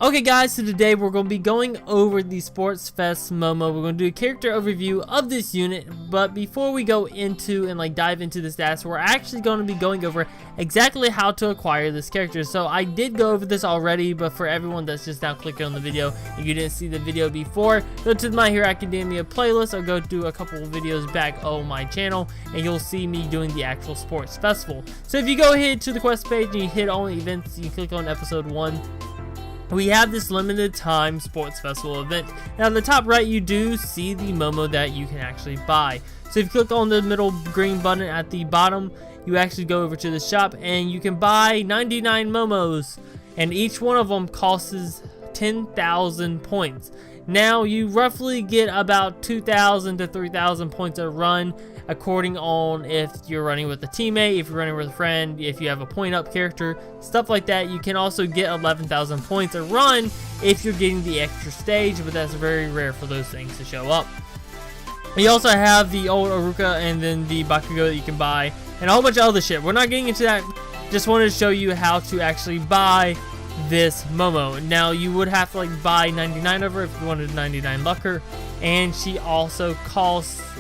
Okay guys, so today we're going to be going over the Sports Fest Momo. We're going to do a character overview of this unit, but before we go into and dive into the stats, we're actually going to be going over exactly how to acquire this character. So I did go over this already, but for everyone that's just now clicking on the video and you didn't see the video before, go to the My Hero Academia playlist or go to a couple of videos back on my channel and you'll see me doing the actual sports festival. So if you go ahead to the quest page and you hit on events, you click on episode 1. We have this limited time sports festival event. Now on the top right you do see the Momo that you can actually buy. So if you click on the middle green button at the bottom, you actually go over to the shop and you can buy 99 Momos, and each one of them costs 10,000 points. Now you roughly get about 2,000 to 3,000 points a run, according on if you're running with a teammate, if you're running with a friend, if you have a point up character, stuff like that. You can also get 11,000 points a run if you're getting the extra stage, but that's very rare for those things to show up. You also have the old Aruka and then the Bakugo that you can buy and a whole bunch of other shit. We're not getting into that, just wanted to show you how to actually buy this Momo. Now you would have to buy 99 of her if you wanted 99 lucker, and she also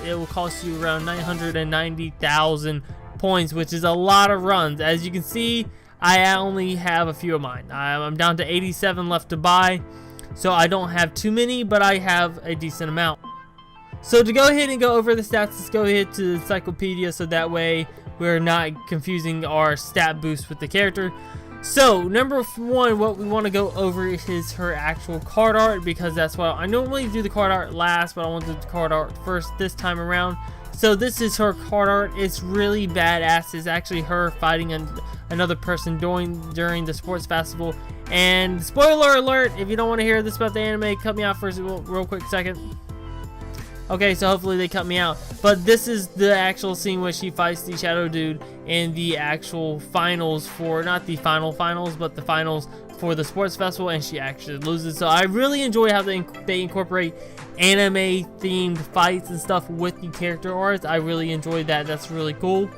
it will cost you around 990,000 points, which is a lot of runs. As you can see, I only have a few of mine. I'm down to 87 left to buy, so I don't have too many, but I have a decent amount. So to go ahead and go over the stats, let's go ahead to the encyclopedia so that way we're not confusing our stat boost with the character. So, number 1, what we want to go over is her actual card art, because that's why I normally do the card art last, but I want to do the card art first this time around. So this is her card art. It's really badass. It's actually her fighting another person during the sports festival. And spoiler alert, if you don't want to hear this about the anime, cut me out for a real quick second. Okay, so hopefully they cut me out. But this is the actual scene where she fights the Shadow Dude in the actual finals for, not the finals, but the finals for the sports festival, and she actually loses. So I really enjoy how they incorporate anime themed fights and stuff with the character arts. I really enjoyed that. That's really cool.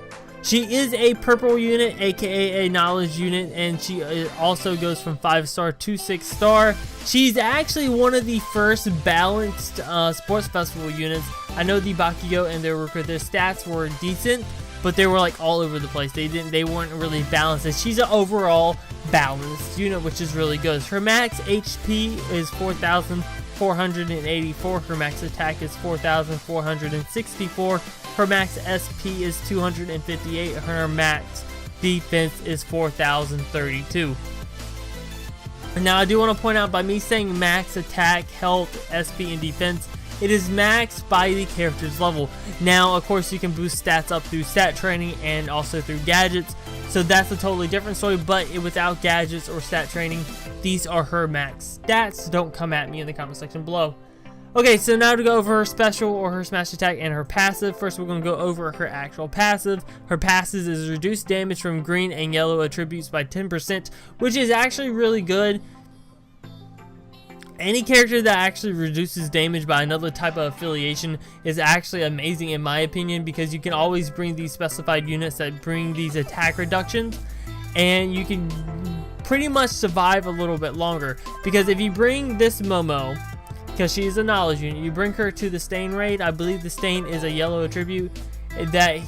She is a purple unit, aka a knowledge unit, and she also goes from 5-star to 6-star. She's actually one of the first balanced sports festival units. I know the Bakugo and their stats were decent, but they were all over the place. They weren't really balanced. And she's an overall balanced unit, which is really good. Her max HP is 4,484. Her max attack is 4,464. Her max SP is 258. Her max defense is 4,032. Now I do want to point out, by me saying max attack, health, SP, and defense, it is maxed by the character's level. Now, of course, you can boost stats up through stat training and also through gadgets. So that's a totally different story, but without gadgets or stat training, these are her max stats. Don't come at me in the comment section below. Okay, so now to go over her special or her smash attack and her passive. First, we're going to go over her actual passive. Her passive is reduced damage from green and yellow attributes by 10%, which is actually really good. Any character that actually reduces damage by another type of affiliation is actually amazing in my opinion, because you can always bring these specified units that bring these attack reductions, and you can pretty much survive a little bit longer. Because if you bring this Momo, because she's a knowledge unit, you bring her to the Stain raid. I believe the Stain is a yellow attribute, that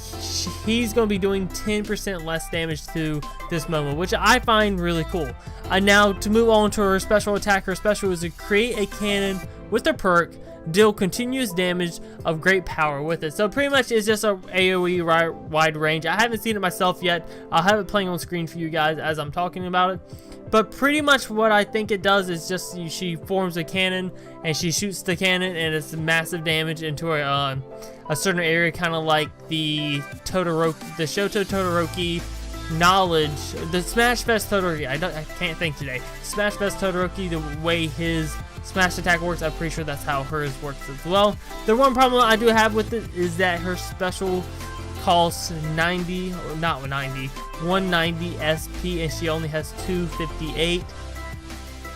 he's going to be doing 10% less damage to this Momo, which I find really cool. Now to move on to her special attack, her special is to create a cannon with a perk, deal continuous damage of great power with it. So pretty much it's just a AoE wide range. I haven't seen it myself yet. I'll have it playing on screen for you guys as I'm talking about it. But pretty much what I think it does is just she forms a cannon and she shoots the cannon, and it's massive damage into a certain area, kind of like the Todoroki, the Shoto Todoroki knowledge, the Smash Fest Todoroki. I can't think today. Smash Fest Todoroki, the way his smash attack works, I'm pretty sure that's how hers works as well. The one problem I do have with it is that her special costs 190 SP, and she only has 258.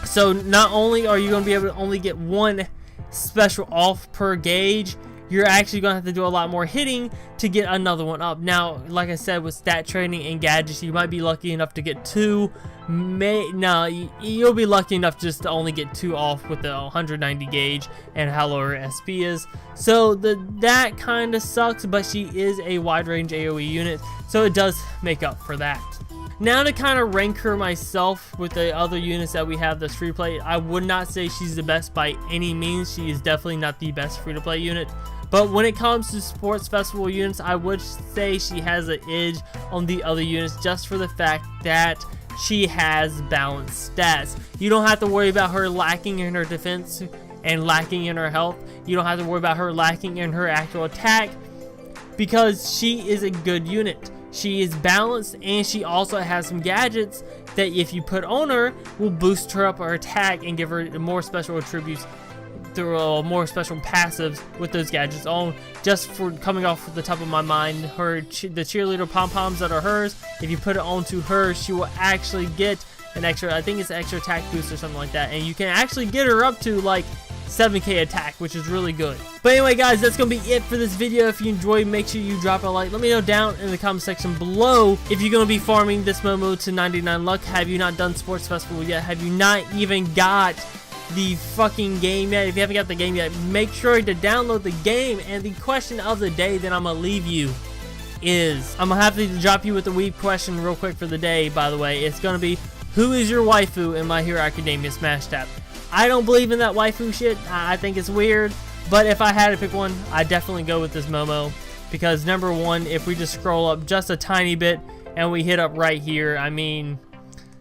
So not only are you going to be able to only get one special off per gauge, you're actually gonna have to do a lot more hitting to get another one up. Now, like I said, with stat training and gadgets, you might be lucky enough to get 2. You'll be lucky enough just to only get 2 off with the 190 gauge and how low her SP is. So that kind of sucks, but she is a wide range AoE unit, so it does make up for that. Now to kind of rank her myself with the other units that we have that's free to play, I would not say she's the best by any means. She is definitely not the best free to play unit. But when it comes to sports festival units, I would say she has an edge on the other units just for the fact that she has balanced stats. You don't have to worry about her lacking in her defense and lacking in her health. You don't have to worry about her lacking in her actual attack because she is a good unit. She is balanced, and she also has some gadgets that if you put on her will boost her up her attack and give her more special attributes through more special passives with those gadgets on. Just for coming off the top of my mind, the cheerleader pom-poms that are hers, if you put it onto her, she will actually get an extra, I think it's an extra attack boost or something like that, and you can actually get her up to like 7k attack, which is really good. But anyway guys, that's gonna be it for this video. If you enjoyed, make sure you drop a like. Let me know down in the comment section below if you're gonna be farming this Momo to 99 luck. Have you not done Sports Festival yet? Have you not even got the fucking game yet? If you haven't got the game yet, make sure to download the game. And the question of the day that I'm gonna leave you is, I'm gonna have to drop you with the weeb question real quick for the day, by the way. It's gonna be, who is your waifu in My Hero Academia Smash Tap? I don't believe in that waifu shit. I think it's weird. But if I had to pick one, I'd definitely go with this Momo. Because number one, if we just scroll up just a tiny bit and we hit up right here, I mean,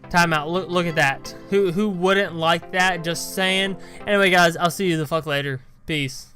timeout. Look at that. Who wouldn't like that? Just saying. Anyway guys, I'll see you the fuck later. Peace.